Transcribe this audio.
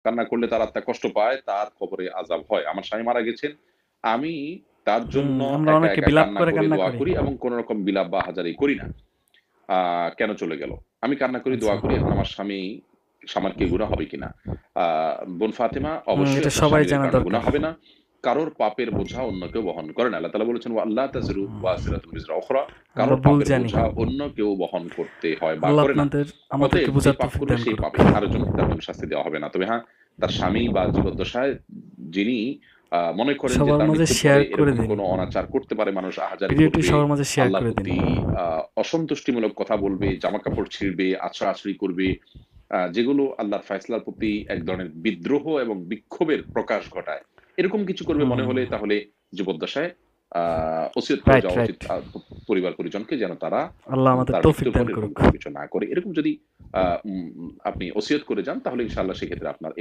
কান্না করলে তার আত্মা কষ্ট পায়, তার কবরে আযাব হয়। আমার স্বামী মারা গেছেন। আমি তার জন্য আমরা একা, অনেকে একা বিলাপ কান্না করে করে কান্না দোয়া করি। করি এবং কোন রকম বিলাপ বা আহাজারি করি না। কেন চলে গেল? আমি কান্না করি, আচ্ছা। দোয়া করি এখন আমার স্বামী আমার কি গুনাহ হবে কিনা? আ বোন ফাতেমা অবশ্যই এটা আপনার সবাই স্বামীর এই জানা কারণে গুনাহ দরকার। হবে না। কারোর পাপের বোঝা অন্য কেউ বহন করে না। আল্লাহ তাআলা বলেছেন, "ওয়াল্লা তাযিরু হুম। ওয়াজিরাতুন বিজরা উখরা" আমরা কারোর ভুল পাপের জানি। বোঝা অন্য কেউ বহন করতে হয় বা আল্লাহ করে না। আমাদেরকে অতএব যে বুঝার পাপ তৌফিক করবে দান সেই করুক। পাবে। আরেকজনকে তার জন্য শাস্তি দেওয়া হবে না। তবে হ্যাঁ, তার স্বামী বা জীবদ্দশায় যিনি মনে করেন যে সবার তার মাঝে মৃত্যুর পরে শেয়ার করে এরকম দিন। কোনো অনাচার করতে পারে, মানুষ আহাজারি ভিডিওটি করবে, সবার মাঝে শেয়ার আল্লাহর করে দিন। প্রতি অসন্তুষ্টিমূলক কথা বলবে, জামাকাপড় ছিঁড়বে, আছড়াআছড়ি করবে, যেগুলো আল্লাহর ফায়সালার প্রতি এক ধরনের বিদ্রোহ এবং বিক্ষোভের প্রকাশ ঘটায়। এরকম কিছু করবে মনে হলে হুম। তাহলে জীবদ্দশায় আ ওসিয়ত করে রাইট, যাওয়া উচিত রাইট। পরিবার-পরিজনকে যেন তারা আল্লাহ আমাদের তার তৌফিক মৃত্যুর দান পর এরকম করুক। কোনো কিছু না করে। এরকম যদি আ উম আপনি ওসিয়ত করে যান তাহলে ইনশাআল্লাহ সেক্ষেত্রে আপনার